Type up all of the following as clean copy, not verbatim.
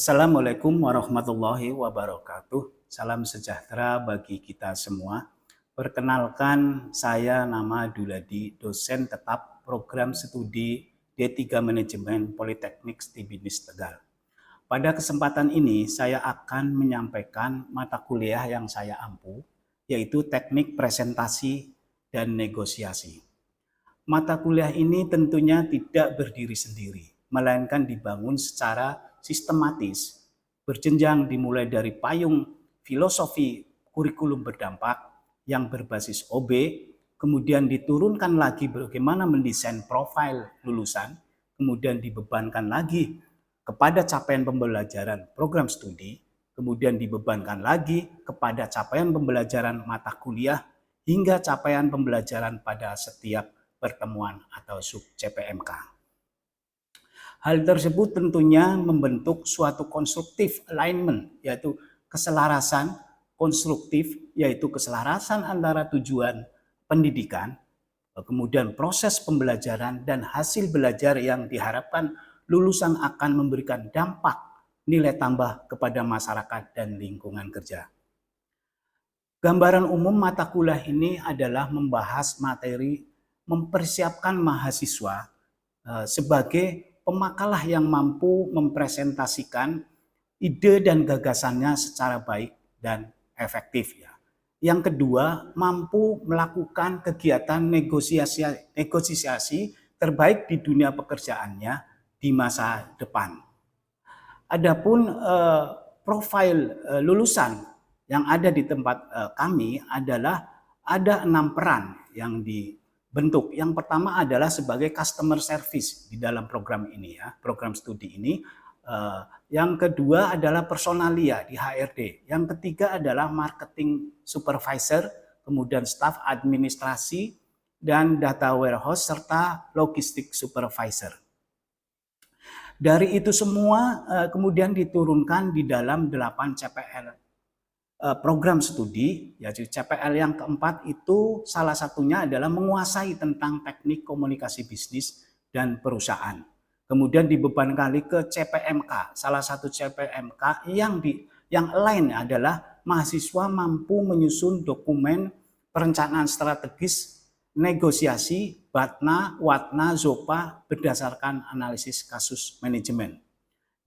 Assalamualaikum warahmatullahi wabarakatuh. Salam sejahtera bagi kita semua. Perkenalkan, saya nama Duladi, dosen tetap program studi D3 Manajemen Politeknik Stibidis Tegal. Pada kesempatan ini, saya akan menyampaikan mata kuliah yang saya ampu, yaitu Teknik Presentasi dan Negosiasi. Mata kuliah ini tentunya tidak berdiri sendiri, melainkan dibangun secara sistematis, berjenjang dimulai dari payung filosofi kurikulum berdampak yang berbasis OB, kemudian diturunkan lagi bagaimana mendesain profil lulusan, kemudian dibebankan lagi kepada capaian pembelajaran program studi, kemudian dibebankan lagi kepada capaian pembelajaran mata kuliah, hingga capaian pembelajaran pada setiap pertemuan atau sub CPMK. Hal tersebut tentunya membentuk suatu konstruktif alignment, yaitu keselarasan konstruktif, yaitu keselarasan antara tujuan pendidikan, kemudian proses pembelajaran dan hasil belajar yang diharapkan lulusan akan memberikan dampak nilai tambah kepada masyarakat dan lingkungan kerja. Gambaran umum mata kuliah ini adalah membahas materi mempersiapkan mahasiswa sebagai pemakalah yang mampu mempresentasikan ide dan gagasannya secara baik dan efektif. Yang kedua, mampu melakukan kegiatan negosiasi terbaik di dunia pekerjaannya di masa depan. Adapun profil lulusan yang ada di tempat kami adalah ada 6 peran yang dibentuk. Yang pertama adalah sebagai customer service di dalam program ini, program studi ini. Yang kedua adalah personalia di HRD. Yang ketiga adalah marketing supervisor, kemudian staff administrasi dan data warehouse serta logistik supervisor. Dari itu semua kemudian diturunkan di dalam 8 CPL program studi, yaitu CPL yang keempat itu salah satunya adalah menguasai tentang teknik komunikasi bisnis dan perusahaan. Kemudian dibebankan ke CPMK, salah satu CPMK yang lain adalah mahasiswa mampu menyusun dokumen perencanaan strategis negosiasi BATNA, WATNA, ZOPA berdasarkan analisis kasus manajemen.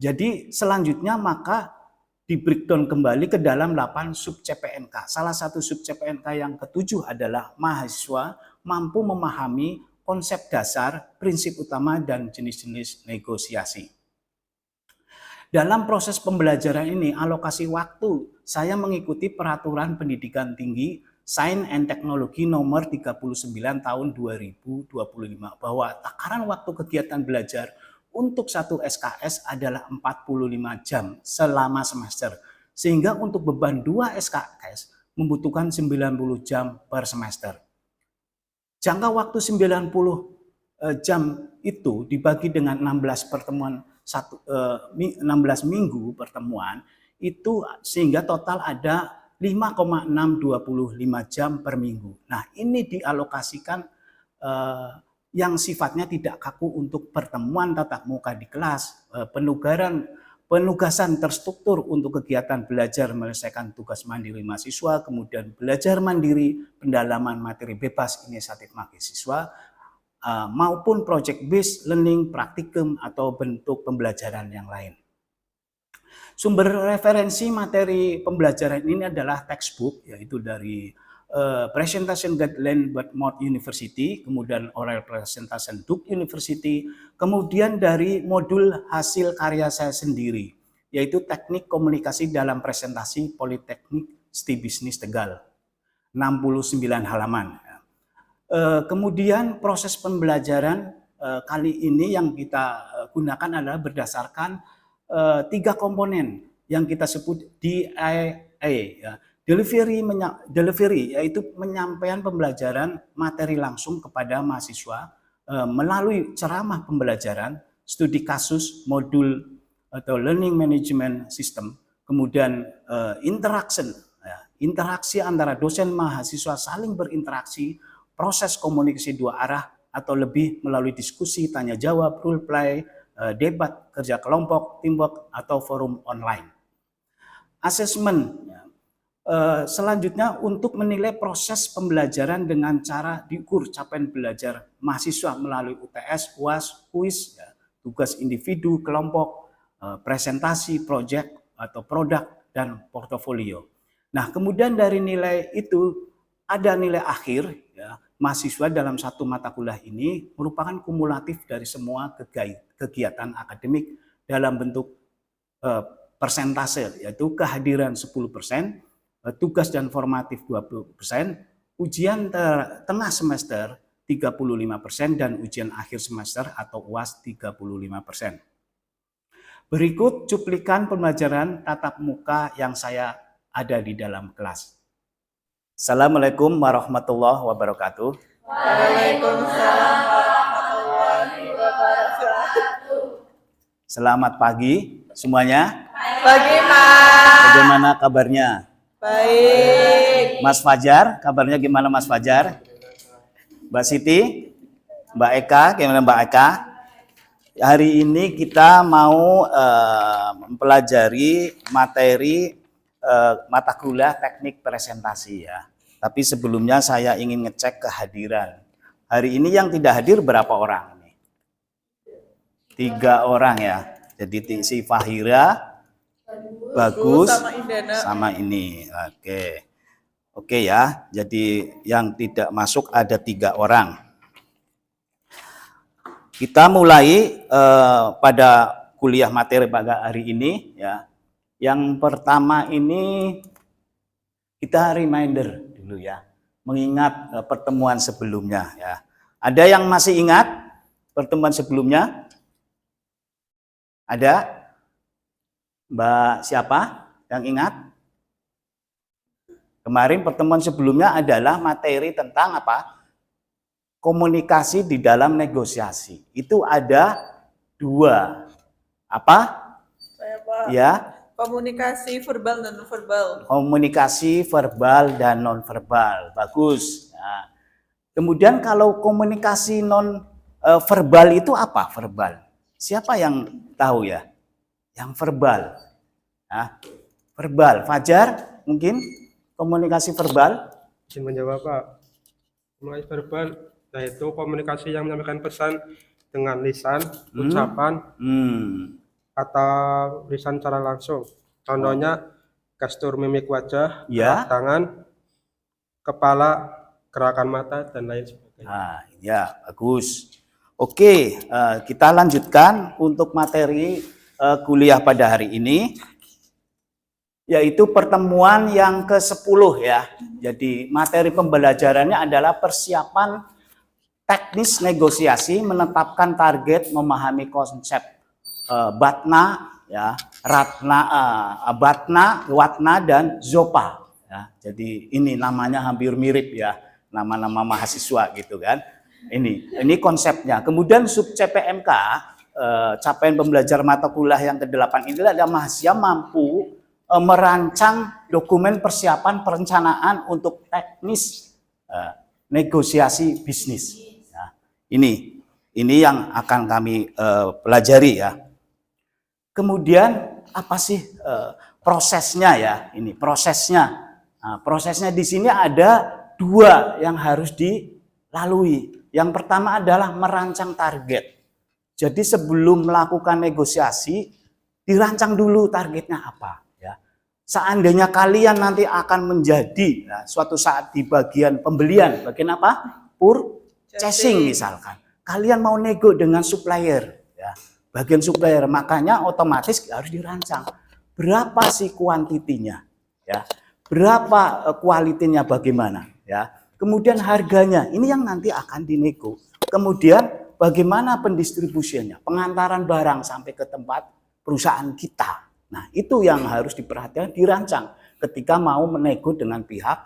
Jadi selanjutnya maka di breakdown kembali ke dalam 8 sub CPNK. Salah satu sub CPNK yang ketujuh adalah mahasiswa mampu memahami konsep dasar, prinsip utama, dan jenis-jenis negosiasi. Dalam proses pembelajaran ini, alokasi waktu, saya mengikuti peraturan pendidikan tinggi Sains and Teknologi nomor 39 tahun 2025 bahwa takaran waktu kegiatan belajar untuk satu SKS adalah 45 jam selama semester. Sehingga untuk beban 2 SKS membutuhkan 90 jam per semester. Jangka waktu 90 jam itu dibagi dengan 16 pertemuan 16 minggu pertemuan itu sehingga total ada 5,625 jam per minggu. Nah, ini dialokasikan yang sifatnya tidak kaku untuk pertemuan tatap muka di kelas, penugasan terstruktur untuk kegiatan belajar menyelesaikan tugas mandiri mahasiswa, kemudian belajar mandiri, pendalaman materi bebas inisiatif mahasiswa, maupun project based learning, praktikum atau bentuk pembelajaran yang lain. Sumber referensi materi pembelajaran ini adalah textbook, yaitu dari Presentation Guideline Dartmouth University, kemudian Oral Presentation Duke University, kemudian dari modul hasil karya saya sendiri, yaitu Teknik Komunikasi dalam Presentasi Politeknik Stibisnis Tegal, 69 halaman. Kemudian proses pembelajaran kali ini yang kita gunakan adalah berdasarkan 3 komponen yang kita sebut DIA, ya. Delivery yaitu penyampaian pembelajaran materi langsung kepada mahasiswa melalui ceramah pembelajaran, studi kasus, modul atau learning management system, kemudian interaksi antara dosen mahasiswa saling berinteraksi, proses komunikasi 2 arah atau lebih melalui diskusi, tanya jawab, role play, debat, kerja kelompok, teamwork, atau forum online. Asesmen selanjutnya untuk menilai proses pembelajaran dengan cara diukur capaian belajar mahasiswa melalui UTS, UAS, kuis, ya, tugas individu, kelompok, presentasi, proyek atau produk, dan portofolio. Nah, kemudian dari nilai itu ada nilai akhir, ya, mahasiswa dalam satu mata kuliah ini merupakan kumulatif dari semua kegiatan akademik dalam bentuk persentase, yaitu kehadiran 10%, tugas dan formatif 20%, ujian tengah semester 35%, dan ujian akhir semester atau UAS 35%. Berikut cuplikan pembelajaran tatap muka yang saya ada di dalam kelas. Assalamualaikum warahmatullahi wabarakatuh. Waalaikumsalam warahmatullahi wabarakatuh. Selamat pagi semuanya. Pagi, Pak. Bagaimana kabarnya? Baik. Mas Fajar, kabarnya gimana Mas Fajar? Mbak Siti, Mbak Eka, gimana Mbak Eka? Hari ini kita mau mempelajari materi mata kuliah teknik presentasi, ya. Tapi sebelumnya saya ingin ngecek kehadiran. Hari ini yang tidak hadir berapa orang? 3 orang, ya. Jadi si Fahira, Bagus, sama ini. Oke ya. Jadi yang tidak masuk ada 3 orang. Kita mulai pada kuliah materi pada hari ini, ya. Yang pertama ini kita reminder dulu, ya, mengingat pertemuan sebelumnya, ya. Ada yang masih ingat pertemuan sebelumnya? Ada? Mbak siapa yang ingat? Kemarin pertemuan sebelumnya adalah materi tentang apa? Komunikasi di dalam negosiasi. Itu ada 2. Apa? Saya, Pak. Ya. Komunikasi verbal dan non-verbal. Komunikasi verbal dan non-verbal. Bagus. Nah, kemudian kalau komunikasi non-verbal itu apa? Verbal. Siapa yang tahu, ya? Yang verbal. Nah, verbal. Fajar mungkin komunikasi verbal. Izin menjawab, Pak. Komunikasi verbal yaitu komunikasi yang menyampaikan pesan dengan lisan, ucapan, atau lisan secara langsung. Contohnya gestur mimik wajah, ya, tangan, kepala, gerakan mata, dan lain sebagainya. Nah, ya, bagus. Oke, kita lanjutkan untuk materi kuliah pada hari ini, yaitu pertemuan yang ke-10, ya. Jadi materi pembelajarannya adalah persiapan teknis negosiasi, menetapkan target, memahami konsep batna, ya, ratna, batna, watna, dan zopa, ya. Jadi ini namanya hampir mirip, ya, nama-nama mahasiswa gitu kan. Ini konsepnya. Kemudian sub CPMK, capaian pembelajaran mata kuliah yang ke-8 ini adalah mahasiswa mampu merancang dokumen persiapan perencanaan untuk teknis negosiasi bisnis. Nah, ini yang akan kami pelajari, ya. Kemudian apa sih prosesnya, ya? Ini prosesnya. Nah, prosesnya di sini ada 2 yang harus dilalui. Yang pertama adalah merancang target. Jadi sebelum melakukan negosiasi, dirancang dulu targetnya apa, ya. Seandainya kalian nanti akan menjadi, ya, suatu saat di bagian pembelian, bagian apa? Purchasing misalkan. Kalian mau nego dengan supplier, ya. Bagian supplier, makanya otomatis harus dirancang. Berapa sih kuantitinya, ya? Berapa kualitinya bagaimana, ya? Kemudian harganya, ini yang nanti akan dinego. Kemudian bagaimana pendistribusiannya, pengantaran barang sampai ke tempat perusahaan kita. Nah, itu yang harus diperhatikan, dirancang ketika mau menego dengan pihak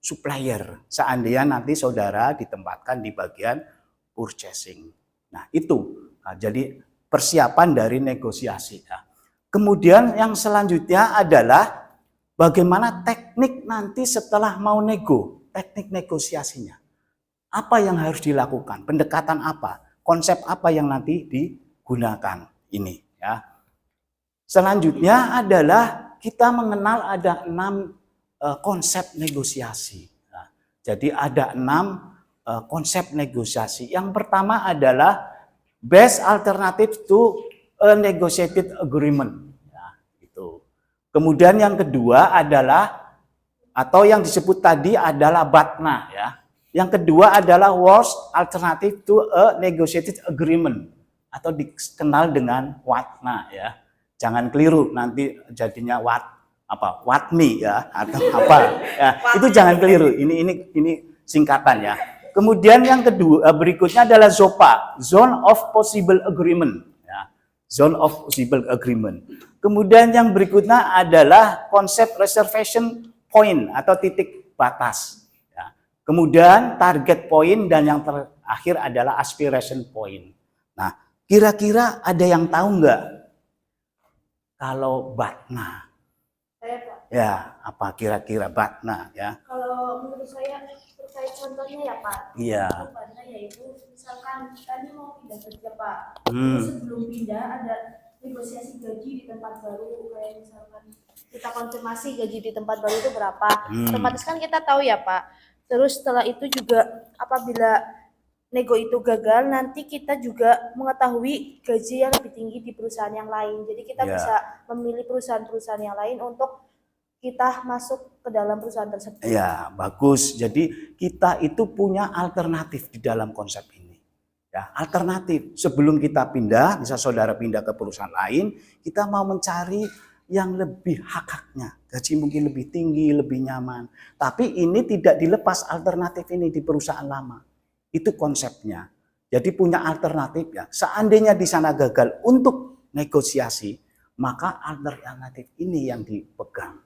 supplier. Seandainya nanti saudara ditempatkan di bagian purchasing. Nah, itu. Nah, jadi persiapan dari negosiasi. Nah, kemudian yang selanjutnya adalah bagaimana teknik nanti setelah mau nego. Teknik negosiasinya. Apa yang harus dilakukan? Pendekatan apa? Konsep apa yang nanti digunakan? ini ya. Selanjutnya adalah kita mengenal ada 6 konsep negosiasi. Nah, jadi ada 6 konsep negosiasi. Yang pertama adalah best alternative to a negotiated agreement. Ya, itu. Kemudian yang kedua adalah atau yang disebut tadi adalah BATNA ya. Yang kedua adalah worst alternative to a negotiated agreement atau dikenal dengan WATNA ya. Jangan keliru nanti jadinya WATMI ya atau apa ya. Itu jangan keliru. Ini singkatan ya. Kemudian yang kedua berikutnya adalah ZOPA, Zone of Possible Agreement ya. Zone of Possible Agreement. Kemudian yang berikutnya adalah konsep reservation point atau titik batas. Ya. Kemudian target point dan yang terakhir adalah aspiration point. Nah, kira-kira ada yang tahu nggak kalau BATNA? Saya, Pak. Ya, apa kira-kira BATNA ya? Kalau menurut saya terkait contohnya ya Pak. Iya. BATNA yaitu misalkan kita ini mau pindah kerja Pak. Terus sebelum pindah ada negosiasi gaji di tempat baru, kayak misalkan kita konfirmasi gaji di tempat baru itu berapa. Otomatis kan kita tahu ya Pak. Terus setelah itu juga apabila nego itu gagal, nanti kita juga mengetahui gaji yang lebih tinggi di perusahaan yang lain. Jadi kita bisa memilih perusahaan-perusahaan yang lain untuk kita masuk ke dalam perusahaan tersebut. Ya, bagus. Jadi kita itu punya alternatif di dalam konsep ini. Ya, alternatif. Sebelum kita pindah, bisa saudara pindah ke perusahaan lain, kita mau mencari yang lebih hak-haknya. Gaji mungkin lebih tinggi, lebih nyaman. Tapi ini tidak dilepas alternatif ini di perusahaan lama. Itu konsepnya. Jadi punya alternatif ya. Seandainya di sana gagal untuk negosiasi, maka alternatif ini yang dipegang.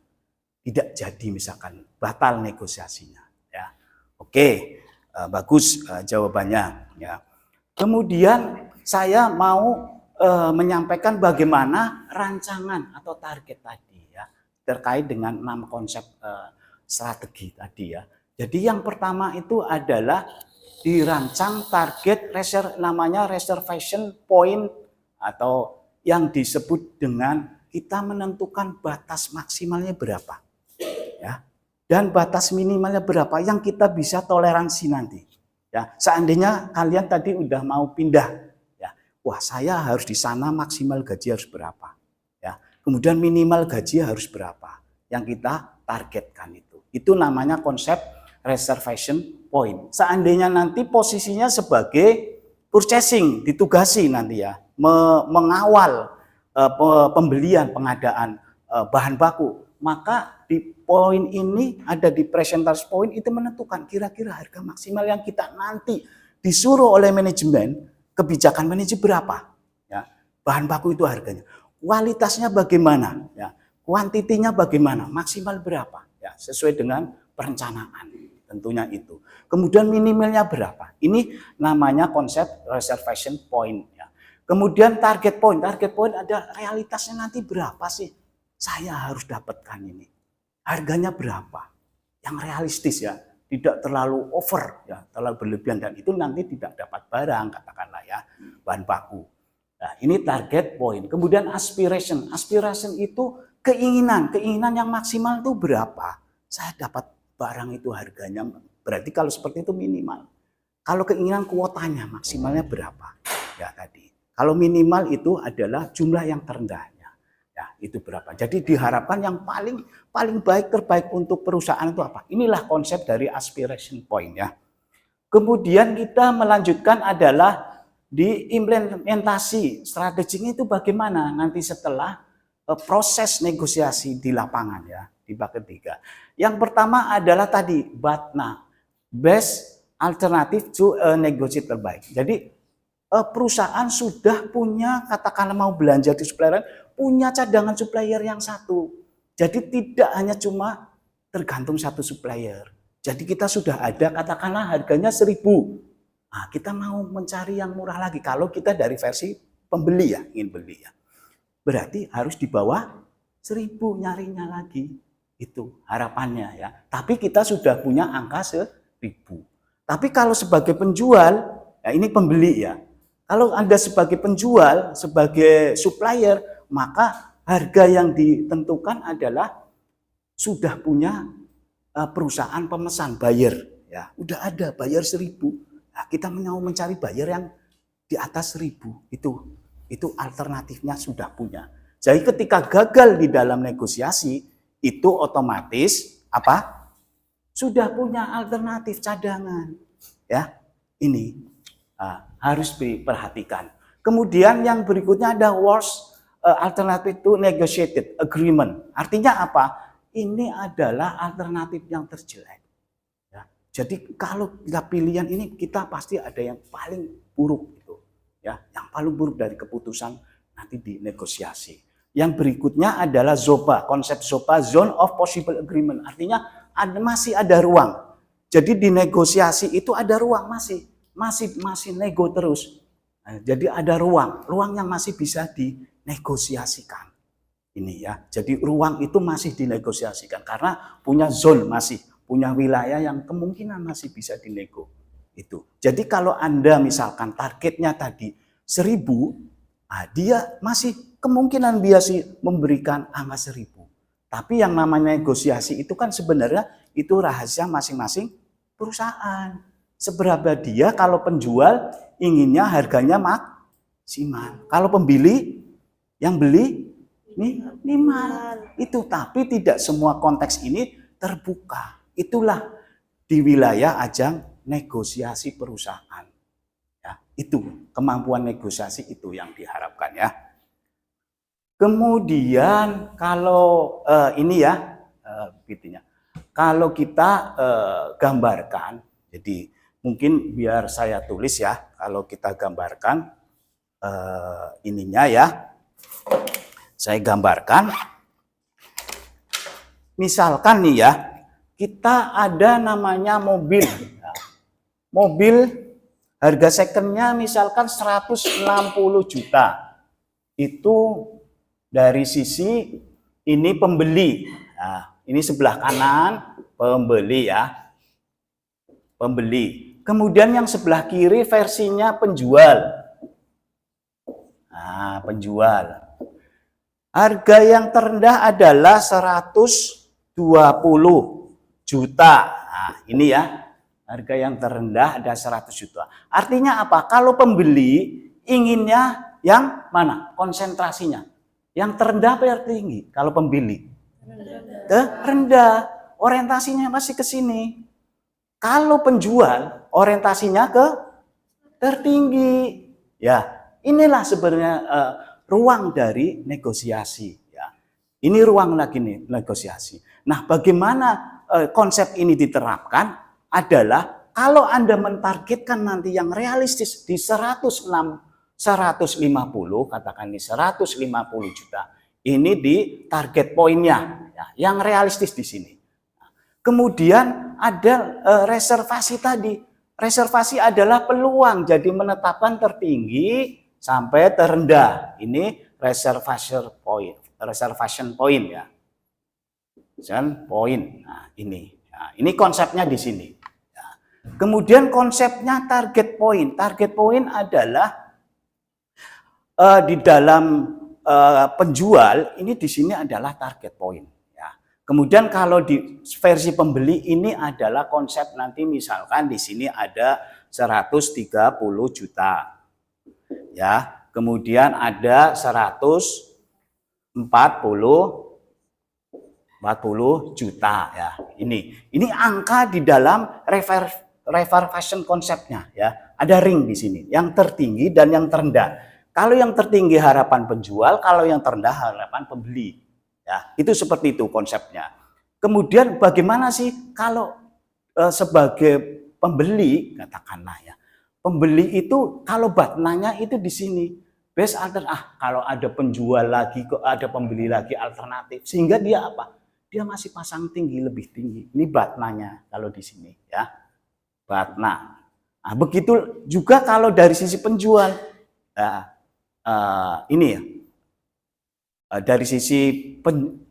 Tidak jadi misalkan batal negosiasinya. Ya, oke, bagus jawabannya. Ya. Kemudian saya mau menyampaikan bagaimana rancangan atau target tadi ya terkait dengan 6 konsep strategi tadi ya. Jadi yang pertama itu adalah dirancang target namanya reservation point atau yang disebut dengan kita menentukan batas maksimalnya berapa ya dan batas minimalnya berapa yang kita bisa toleransi nanti ya. Seandainya kalian tadi udah mau pindah ya, wah saya harus di sana maksimal gaji harus berapa ya, kemudian minimal gaji harus berapa yang kita targetkan itu namanya konsep reservation point. Seandainya nanti posisinya sebagai purchasing, ditugasi nanti ya, mengawal pembelian pengadaan bahan baku, maka di poin ini ada di presentasi point itu menentukan kira-kira harga maksimal yang kita nanti disuruh oleh manajemen, kebijakan manajemen berapa ya, bahan baku itu harganya, kualitasnya bagaimana ya, kuantitinya bagaimana, maksimal berapa ya, sesuai dengan perencanaan tentunya itu. Kemudian minimalnya berapa? Ini namanya konsep reservation point ya. Kemudian target point ada realitasnya nanti berapa sih saya harus dapatkan ini. Harganya berapa? Yang realistis ya, tidak terlalu over ya, terlalu berlebihan dan itu nanti tidak dapat barang katakanlah ya, bahan baku. Nah, ini target point. Kemudian aspiration itu keinginan yang maksimal itu berapa? Saya dapat barang itu harganya, berarti kalau seperti itu minimal. Kalau keinginan kuotanya maksimalnya berapa? Ya tadi. Kalau minimal itu adalah jumlah yang terendahnya. Ya, itu berapa. Jadi diharapkan yang paling baik terbaik untuk perusahaan itu apa? Inilah konsep dari aspiration point ya. Kemudian kita melanjutkan adalah di implementasi strateginya itu bagaimana nanti setelah proses negosiasi di lapangan ya, di bab ketiga. Yang pertama adalah tadi BATNA, best alternative to negotiate terbaik. Jadi perusahaan sudah punya, katakanlah mau belanja di supplier, punya cadangan supplier yang satu. Jadi tidak hanya cuma tergantung satu supplier. Jadi kita sudah ada, katakanlah harganya 1.000. Nah, kita mau mencari yang murah lagi. Kalau kita dari versi pembeli ya, ingin beli ya. Berarti harus di bawah 1.000 nyarinya lagi. Itu harapannya ya. Tapi kita sudah punya angka 1.000. Tapi kalau sebagai penjual, ya ini pembeli ya. Kalau Anda sebagai penjual, sebagai supplier, maka harga yang ditentukan adalah sudah punya perusahaan pemesan, buyer. Ya, udah ada buyer 1.000. Nah, kita mau mencari buyer yang di atas 1.000. Itu alternatifnya sudah punya. Jadi ketika gagal di dalam negosiasi, itu otomatis apa? Sudah punya alternatif cadangan. Ya, ini harus diperhatikan. Kemudian yang berikutnya ada worst alternative to negotiated agreement. Artinya apa? Ini adalah alternatif yang terjelek. Ya. Jadi kalau kita pilihan ini, kita pasti ada yang paling buruk itu. Ya, yang paling buruk dari keputusan nanti di negosiasi. Yang berikutnya adalah ZOPA, konsep ZOPA, Zone of Possible Agreement. Artinya masih ada ruang. Jadi di negosiasi itu ada ruang, masih nego terus. Nah, jadi ada ruang yang masih bisa dinegosiasikan. Ini ya, jadi ruang itu masih dinegosiasikan karena punya zone, masih punya wilayah yang kemungkinan masih bisa dinego. Itu. Jadi kalau Anda misalkan targetnya tadi 1.000, dia masih kemungkinan biasa memberikan angka 1.000. Tapi yang namanya negosiasi itu kan sebenarnya itu rahasia masing-masing perusahaan. Seberapa dia kalau penjual inginnya harganya maksimal. Kalau pembeli yang beli minimal. Itu, tapi tidak semua konteks ini terbuka. Itulah di wilayah ajang negosiasi perusahaan. Ya, itu kemampuan negosiasi itu yang diharapkan ya. Kemudian kalau ini ya intinya, kalau kita gambarkan, jadi mungkin biar saya tulis ya, kalau kita gambarkan ininya ya, saya gambarkan, misalkan nih ya, kita ada namanya mobil, mobil harga secondnya misalkan 160 juta, itu dari sisi ini pembeli. Nah, ini sebelah kanan pembeli ya. Pembeli. Kemudian yang sebelah kiri versinya penjual. Nah, penjual. Harga yang terendah adalah 120 juta. Nah, ini ya. Harga yang terendah ada 100 juta. Artinya apa? Kalau pembeli inginnya yang mana? Konsentrasinya. Yang terendah apa yang tinggi? Kalau pembeli rendah, orientasinya masih ke sini. Kalau penjual orientasinya ke tertinggi. Ya, inilah sebenarnya ruang dari negosiasi. Ya, ini ruang lagi nih negosiasi. Nah, bagaimana konsep ini diterapkan adalah kalau Anda mentargetkan nanti yang realistis di 150, katakan ini 150 juta. Ini di target poinnya, ya, yang realistis di sini. Kemudian ada reservasi tadi. Reservasi adalah peluang, jadi menetapkan tertinggi sampai terendah. Ini reservation point ya. Point. Nah, ini konsepnya di sini. Ya. Kemudian konsepnya target point. Target point adalah di dalam penjual ini di sini adalah target point. Ya. Kemudian kalau di versi pembeli ini adalah konsep nanti misalkan di sini ada 130 juta. Ya. Kemudian ada 140 juta ya. Ini angka di dalam reservation konsepnya ya. Ada ring di sini yang tertinggi dan yang terendah. Kalau yang tertinggi harapan penjual, kalau yang terendah harapan pembeli. Ya, itu seperti itu konsepnya. Kemudian bagaimana sih kalau sebagai pembeli, katakanlah ya. Pembeli itu kalau batnanya itu di sini. Best alternatif, kalau ada penjual lagi, ada pembeli lagi alternatif. Sehingga dia apa? Dia masih pasang tinggi, lebih tinggi. Ini batnanya kalau di sini ya. Batna. Nah, begitu juga kalau dari sisi penjual. Ini ya. Dari sisi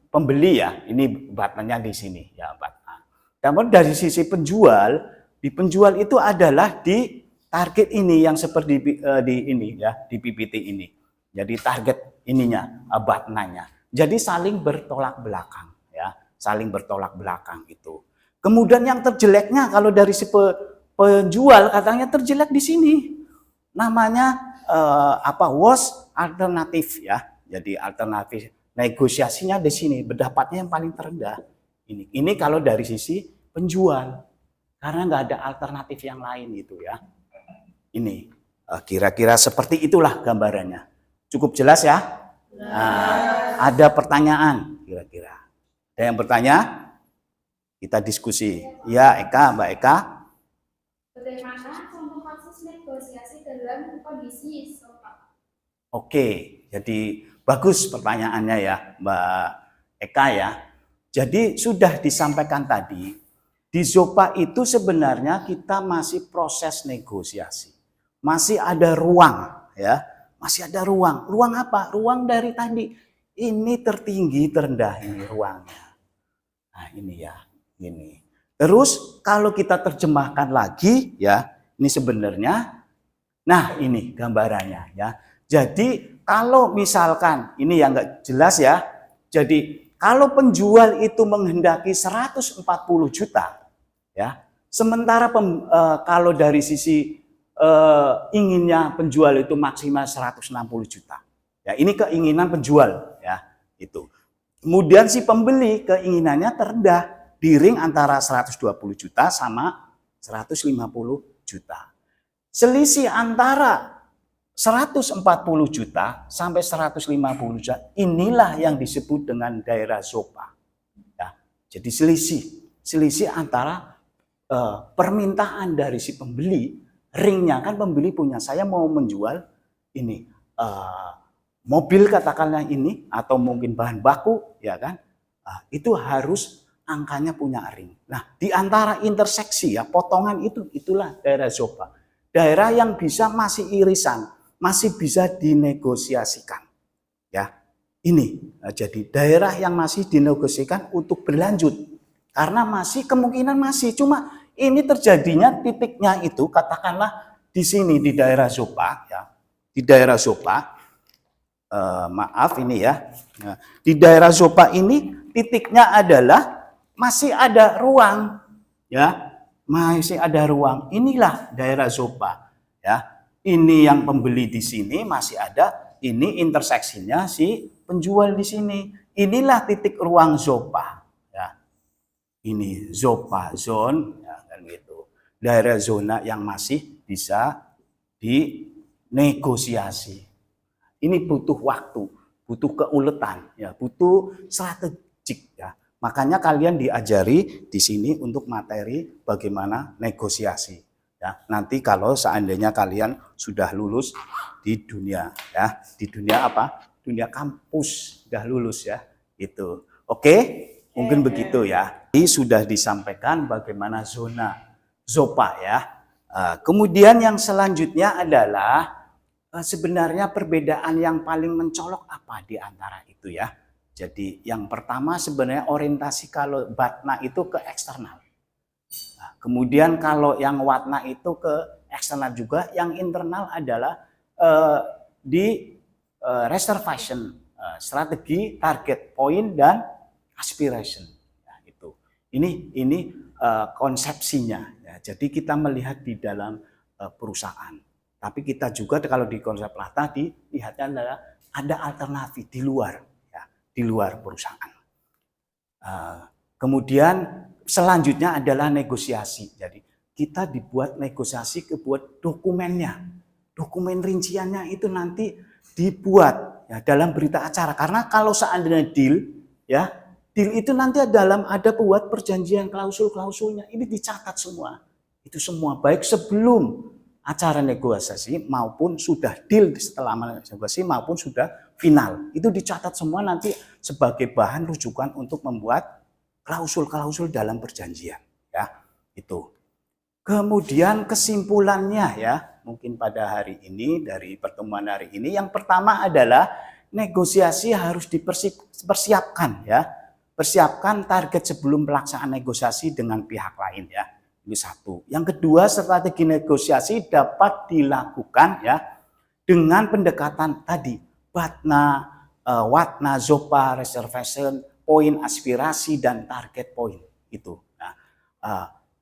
pembeli ya, ini batnanya di sini ya, batna. Namun dari sisi penjual, di penjual itu adalah di target ini yang seperti di ini ya, di PPT ini. Jadi target ininya, batnanya. Jadi saling bertolak belakang ya, saling bertolak belakang itu. Kemudian yang terjeleknya kalau dari si penjual katanya terjelek di sini. Namanya was alternatif ya. Jadi alternatif negosiasinya di sini, berdapatnya yang paling terendah. Ini kalau dari sisi penjual. Karena nggak ada alternatif yang lain itu ya. Ini kira-kira seperti itulah gambarannya. Cukup jelas ya? Nah, ada pertanyaan kira-kira. Ada yang bertanya? Kita diskusi. Ya, Eka, Mbak Eka. Bagaimana contoh kasus negosiasi dalam kondisi SOPA? Oke, jadi bagus pertanyaannya ya, Mbak Eka ya. Jadi sudah disampaikan tadi, di ZOPA itu sebenarnya kita masih proses negosiasi. Masih ada ruang ya, masih ada ruang. Ruang apa? Ruang dari tadi. Ini tertinggi, terendah ini ruangnya. Nah, ini ya, ini. Terus kalau kita terjemahkan lagi ya, ini sebenarnya nah ini gambarannya ya. Jadi kalau misalkan ini yang enggak jelas ya. Jadi kalau penjual itu menghendaki 140 juta ya. Sementara kalau dari sisi inginnya penjual itu maksimal 160 juta. Ya, ini keinginan penjual ya, itu. Kemudian si pembeli keinginannya terendah di ring antara 120 juta sama 150 juta. Selisih antara 140 juta sampai 150 juta inilah yang disebut dengan daerah ZOPA. Ya, jadi selisih antara permintaan dari si pembeli, ringnya kan pembeli punya, saya mau menjual ini mobil katakanlah ini atau mungkin bahan baku ya kan, itu harus angkanya punya ring. Nah di antara interseksi ya potongan itulah daerah ZOPA, daerah yang bisa masih irisan, masih bisa dinegosiasikan ya. Ini jadi daerah yang masih dinegosiasikan untuk berlanjut karena masih kemungkinan masih, cuma ini terjadinya titiknya itu katakanlah di sini di daerah ZOPA ya, di daerah ZOPA. Maaf ini ya, di daerah ZOPA ini titiknya adalah masih ada ruang ya, masih ada ruang. Inilah daerah ZOPA ya. Ini yang pembeli di sini masih ada, ini interseksinya si penjual di sini. Inilah titik ruang ZOPA ya. Ini ZOPA zone ya, kan gitu. Daerah zona yang masih bisa dinegosiasi. Ini butuh waktu, butuh keuletan, ya, butuh strategik ya. Makanya kalian diajari di sini untuk materi bagaimana negosiasi. Ya, nanti kalau seandainya kalian sudah lulus di dunia, ya, di dunia apa? Dunia kampus sudah lulus ya, itu. Oke, mungkin begitu ya. Ini sudah disampaikan bagaimana zona ZOPA ya. Kemudian yang selanjutnya adalah sebenarnya perbedaan yang paling mencolok apa di antara itu ya. Jadi yang pertama sebenarnya orientasi kalau batna itu ke eksternal. Nah, kemudian kalau yang watna itu ke eksternal juga, yang internal adalah di reservation, strategi, target, point dan aspiration. Ya, itu. Ini konsepsinya. Ya, jadi kita melihat di dalam perusahaan. Tapi kita juga kalau di konsep Lata dilihatnya adalah ada alternatif di luar, ya, di luar perusahaan. Kemudian selanjutnya adalah negosiasi. Jadi kita dibuat negosiasi, kebuat dokumennya, dokumen rinciannya itu nanti dibuat ya dalam berita acara. Karena kalau seandainya deal, ya deal itu nanti ada buat perjanjian klausul-klausulnya. Ini dicatat semua. Itu semua baik sebelum acara negosiasi maupun sudah deal setelah negosiasi maupun sudah final. Itu dicatat semua nanti sebagai bahan rujukan untuk membuat klausul-klausul dalam perjanjian ya. Itu. Kemudian kesimpulannya ya, mungkin pada hari ini dari pertemuan hari ini yang pertama adalah negosiasi harus dipersiapkan ya. Persiapkan target sebelum pelaksanaan negosiasi dengan pihak lain ya. Ini satu. Yang kedua, strategi negosiasi dapat dilakukan ya dengan pendekatan tadi, Batna, Watna, Zopa, reservation, poin aspirasi dan target point itu. Nah,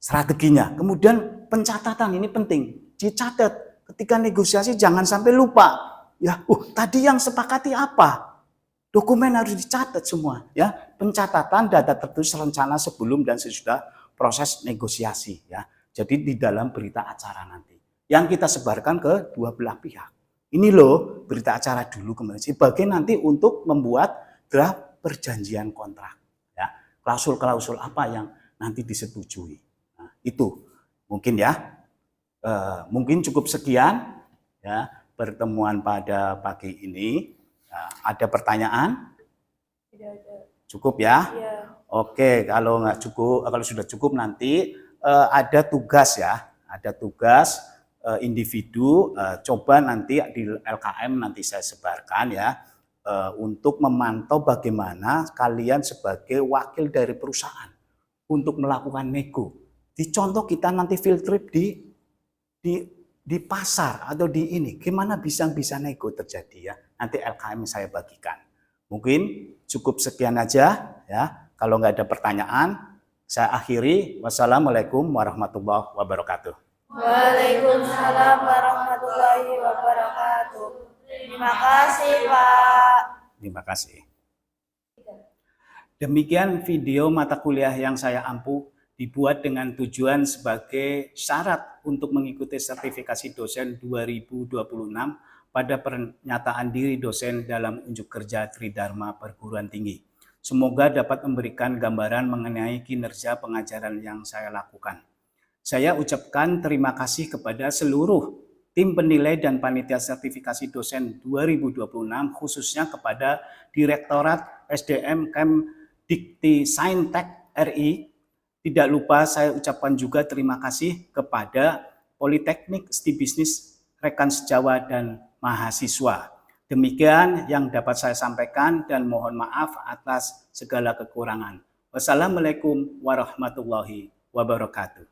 strateginya. Kemudian pencatatan ini penting, dicatat ketika negosiasi jangan sampai lupa. Ya, tadi yang sepakati apa? Dokumen harus dicatat semua. Ya, pencatatan data tertulis rencana sebelum dan sesudah proses negosiasi. Ya, jadi di dalam berita acara nanti yang kita sebarkan ke dua belah pihak. Ini loh berita acara dulu kemudian sebagai nanti untuk membuat draft perjanjian kontrak. Ya, klausul-klausul apa yang nanti disetujui. Nah, itu mungkin ya. Mungkin cukup sekian ya pertemuan pada pagi ini. Ada pertanyaan? Tidak ada. Cukup ya? Iya. Oke, kalau nggak cukup, kalau sudah cukup nanti ada tugas ya, ada tugas individu. Coba nanti di LKM nanti saya sebarkan ya untuk memantau bagaimana kalian sebagai wakil dari perusahaan untuk melakukan nego. Di contoh kita nanti field trip di pasar atau di ini, gimana bisa nego terjadi ya? Nanti LKM saya bagikan. Mungkin cukup sekian aja ya. Kalau nggak ada pertanyaan, saya akhiri. Wassalamualaikum warahmatullahi wabarakatuh. Waalaikumsalam warahmatullahi wabarakatuh. Terima kasih, Pak. Terima kasih. Demikian video mata kuliah yang saya ampu dibuat dengan tujuan sebagai syarat untuk mengikuti sertifikasi dosen 2026 pada pernyataan diri dosen dalam unjuk kerja Tridharma Perguruan Tinggi. Semoga dapat memberikan gambaran mengenai kinerja pengajaran yang saya lakukan. Saya ucapkan terima kasih kepada seluruh tim penilai dan panitia sertifikasi dosen 2026, khususnya kepada Direktorat SDM Kemdikti Saintek RI. Tidak lupa saya ucapkan juga terima kasih kepada Politeknik Studi Bisnis rekan sejawat dan mahasiswa. Demikian yang dapat saya sampaikan dan mohon maaf atas segala kekurangan. Wassalamualaikum warahmatullahi wabarakatuh.